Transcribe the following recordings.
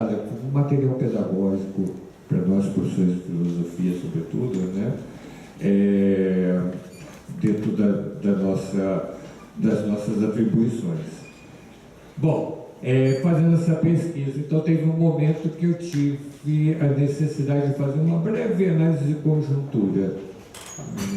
como material pedagógico para nós, professores de filosofia, sobretudo, né? Dentro das nossas atribuições. Bom, fazendo essa pesquisa, então teve um momento que eu tive a necessidade de fazer uma breve análise de conjuntura,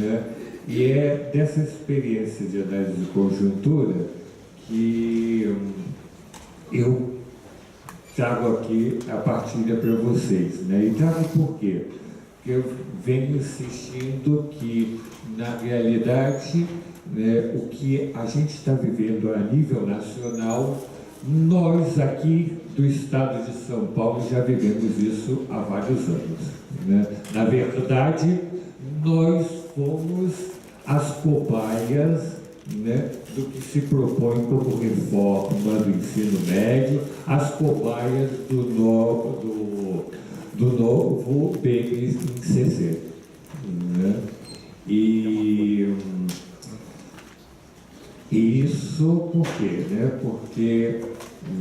né? E é dessa experiência de análise de conjuntura que eu trago aqui a partilha para vocês, né? E trago por quê? Porque eu venho insistindo que, na realidade, né, o que a gente está vivendo a nível nacional, nós aqui do estado de São Paulo já vivemos isso há vários anos, né? Na verdade, nós fomos as cobaias, né, do que se propõe como reforma do ensino médio, as cobaias do novo BNCC, né? E isso por quê? Né? Porque,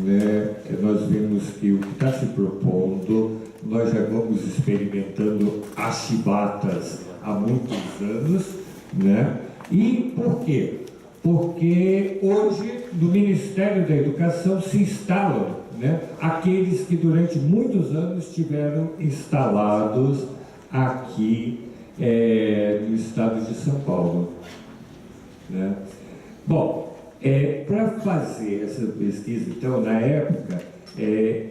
né, nós vimos que o que está se propondo, nós já vamos experimentando as chibatas há muitos anos, né? E por quê? Porque hoje no Ministério da Educação se instalam, né, aqueles que durante muitos anos estiveram instalados aqui no estado de São Paulo, né? Bom, para fazer essa pesquisa, então, na época,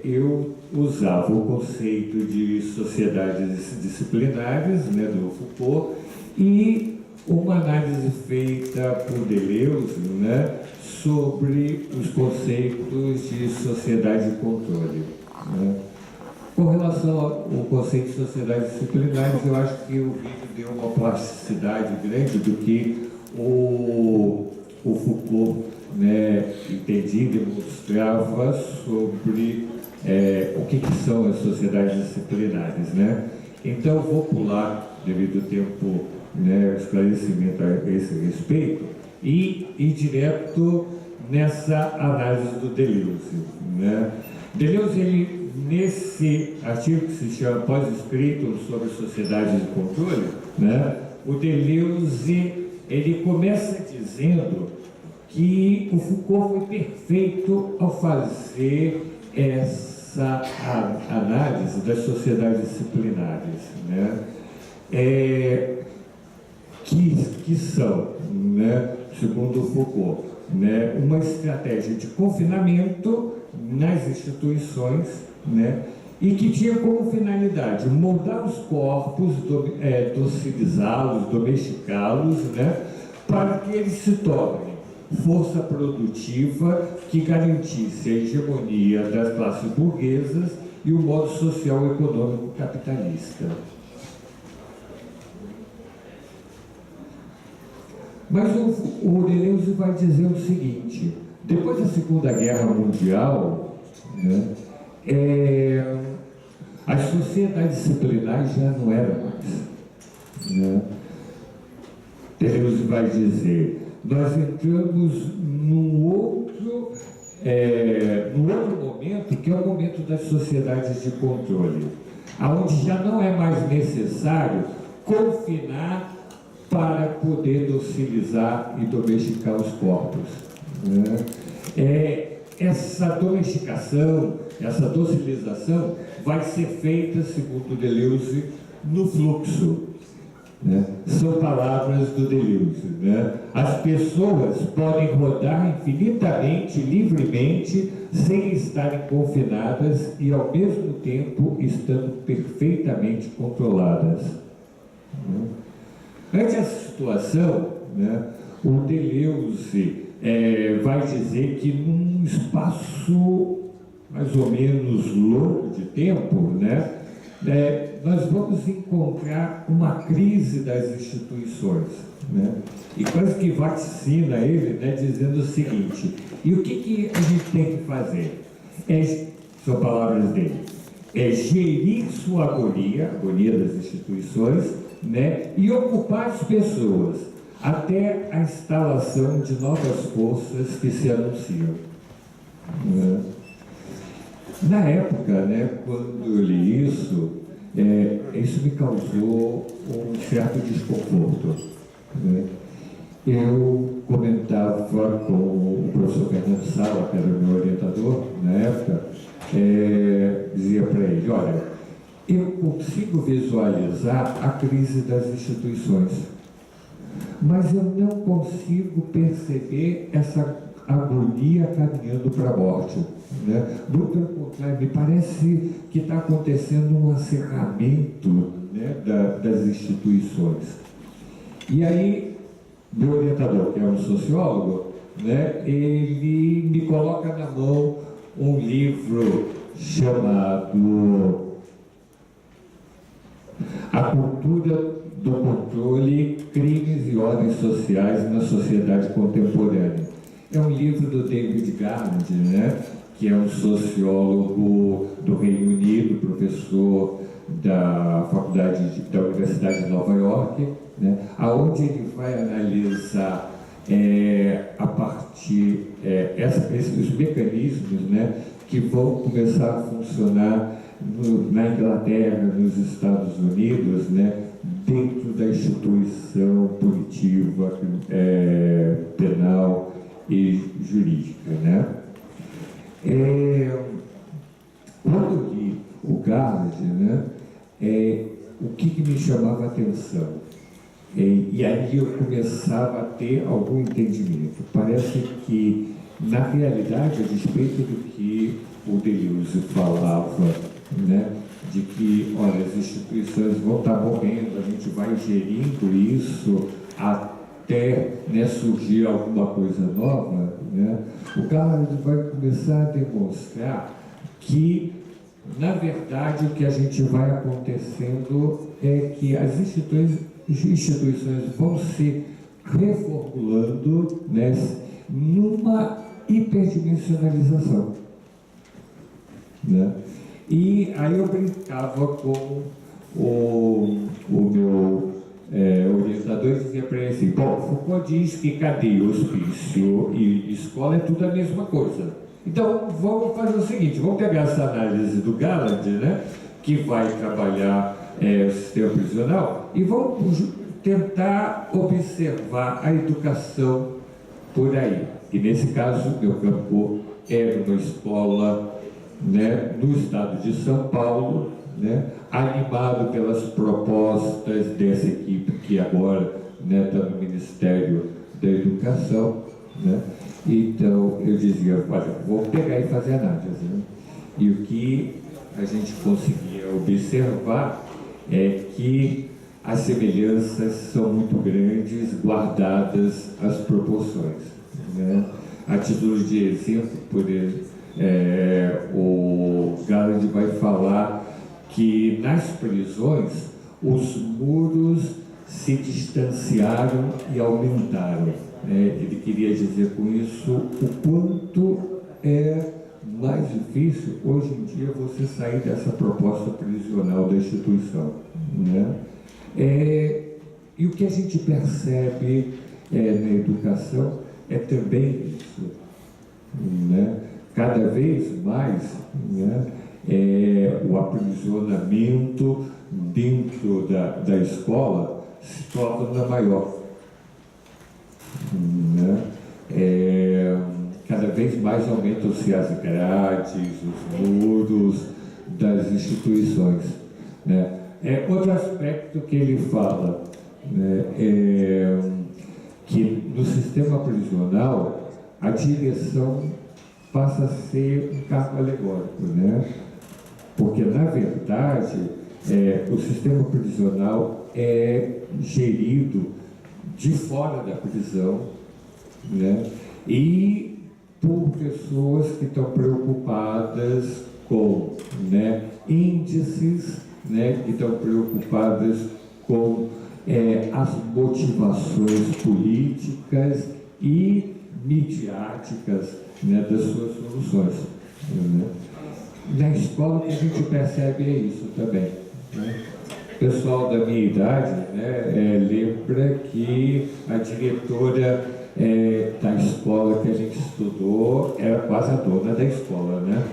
eu usava o conceito de sociedades disciplinares, né, do Foucault, e uma análise feita por Deleuze, né, sobre os conceitos de sociedade de controle, né? Com relação ao conceito de sociedades disciplinares, eu acho que o vídeo deu uma plasticidade grande do que o Foucault, né, entendia e demonstrava sobre o que são as sociedades disciplinares, né? Então, vou pular, devido ao tempo, né, esclarecimento a esse respeito, e ir direto nessa análise do Deleuze, né? Deleuze, ele, nesse artigo que se chama Pós-escrito sobre sociedade de controle, né, o Deleuze, ele começa dizendo que o Foucault foi perfeito ao fazer essa análise das sociedades disciplinares, né? Que são, né, segundo Foucault, né, uma estratégia de confinamento nas instituições, né, e que tinha como finalidade moldar os corpos, docilizá-los, domesticá-los, né, para que eles se tornem força produtiva que garantisse a hegemonia das classes burguesas e o modo social e econômico capitalista. Mas o Deleuze vai dizer o seguinte: depois da Segunda Guerra Mundial, né, as sociedades disciplinares já não eram mais, né? Deleuze vai dizer: nós entramos num outro momento, que é o momento das sociedades de controle, onde já não é mais necessário confinar para poder docilizar e domesticar os corpos, né? Essa domesticação, essa docilização vai ser feita, segundo Deleuze, no fluxo, né? São palavras do Deleuze, né? As pessoas podem rodar infinitamente, livremente, sem estarem confinadas e, ao mesmo tempo, estando perfeitamente controladas, né? Ante essa situação, né, o Deleuze vai dizer que num espaço mais ou menos longo de tempo, né, nós vamos encontrar uma crise das instituições, né? E quase que vaticina ele, né, dizendo o seguinte: e o que a gente tem que fazer? São palavras dele, gerir sua agonia das instituições, né, e ocupar as pessoas até a instalação de novas forças que se anunciam, né? Na época, né, quando eu li isso, isso me causou um certo desconforto, né? Eu comentava com o professor Fernando Sala, que era o meu orientador na época, dizia para ele, olha, eu consigo visualizar a crise das instituições, mas eu não consigo perceber essa agonia caminhando para a morte, né? Muito pelo contrário, me parece que está acontecendo um acerramento, né, das instituições. E aí, meu orientador, que é um sociólogo, né, ele me coloca na mão um livro chamado A Cultura do Controle, Crimes e Ordens Sociais na Sociedade Contemporânea. É um livro do David Garland, né, que é um sociólogo do Reino Unido, professor da Universidade de Nova York, né, aonde ele vai analisar a partir esses mecanismos, né, que vão começar a funcionar na Inglaterra, nos Estados Unidos, né, dentro da instituição punitiva, penal e jurídica, né? Quando eu li o Garland, né, o que me chamava a atenção? E aí eu começava a ter algum entendimento. Parece que, na realidade, a respeito do que o Deleuze falava, né, de que, olha, as instituições vão estar morrendo, a gente vai gerindo isso até, né, surgir alguma coisa nova, né? O Garland vai começar a demonstrar que, na verdade, o que a gente vai acontecendo é que as instituições vão se reformulando, né, numa hiperdimensionalização, né? E aí eu brincava com o meu orientador e dizia para ele assim, bom, Foucault diz que cadeia, hospício e escola é tudo a mesma coisa. Então, vamos fazer o seguinte, vamos pegar essa análise do Garland, né, que vai trabalhar o sistema prisional, e vamos tentar observar a educação por aí. E nesse caso, meu campo era uma escola, né, no estado de São Paulo, né, animado pelas propostas dessa equipe que agora, né, está no Ministério da Educação, né? Então eu dizia, olha, vou pegar e fazer análise, né? E o que a gente conseguia observar é que as semelhanças são muito grandes, guardadas as proporções, né? A título de exemplo, por exemplo, o Garland vai falar que nas prisões os muros se distanciaram e aumentaram. Ele queria dizer com isso o quanto é mais difícil hoje em dia você sair dessa proposta prisional da instituição, né? E o que a gente percebe na educação é também isso, né? Cada vez mais, né, o aprisionamento dentro da escola se torna maior, né? Cada vez mais aumentam-se as grades, os muros das instituições, né? Outro aspecto que ele fala, né, que no sistema prisional a direção passa a ser um cargo alegórico, né? Porque, na verdade, o sistema prisional é gerido de fora da prisão, né? E por pessoas que estão preocupadas com, né, índices, né, que estão preocupadas com as motivações políticas e midiáticas, né, das suas soluções, né? Na escola, o que a gente percebe é isso também, né? O pessoal da minha idade, né, lembra que a diretora da escola que a gente estudou era quase a dona da escola, né?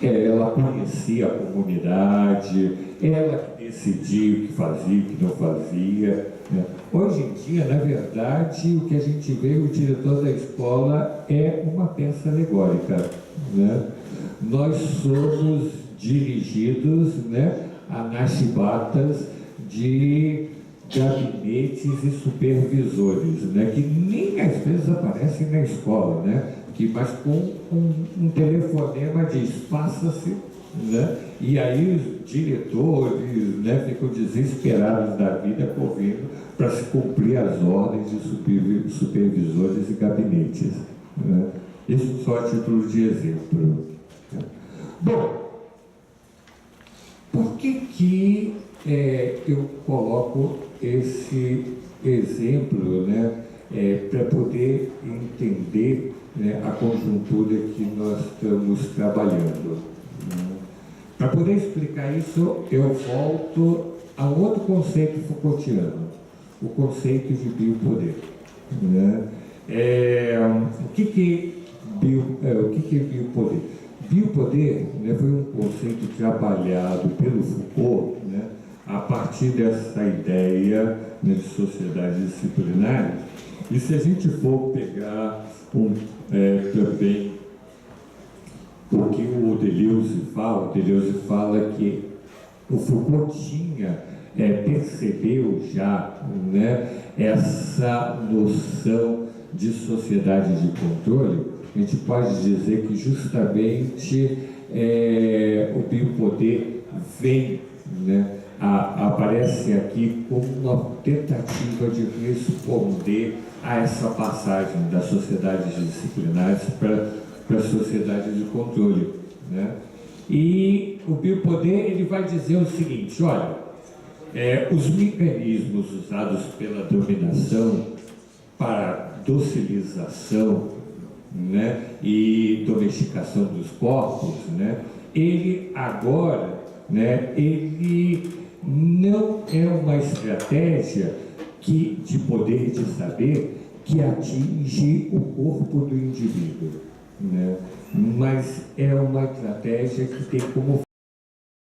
ela conhecia a comunidade, ela que decidia o que fazia, o que não fazia, né? Hoje em dia, na verdade, o que a gente vê, o diretor da escola é uma peça alegórica, né? Nós somos dirigidos, né, a nascibatas de gabinetes e supervisores, né, que nem às vezes aparecem na escola, né, mas com um telefonema diz, faça-se, né, e aí os diretores, né, ficam desesperados da vida correndo para se cumprir as ordens de supervisores e gabinetes, né. Isso só a título de exemplo. Bom, por que eu coloco esse exemplo, né, para poder entender, né, a conjuntura que nós estamos trabalhando? Para poder explicar isso, eu volto a outro conceito Foucaultiano, o conceito de biopoder, né? O que é biopoder? Biopoder, né, foi um conceito trabalhado pelo Foucault, né, a partir dessa ideia, né, de sociedade disciplinar. E se a gente for pegar também o que o Deleuze fala que o Foucault percebeu já, né, essa noção de sociedade de controle. A gente pode dizer que justamente o biopoder vem, né, aparece aqui como uma tentativa de responder a essa passagem das sociedades disciplinares para a sociedade de controle, né? E o biopoder, ele vai dizer o seguinte, olha, os mecanismos usados pela dominação para docilização, né, e domesticação dos corpos, né, ele agora, né, ele não é uma estratégia de poder de saber que atinge o corpo do indivíduo, né, mas é uma estratégia que tem como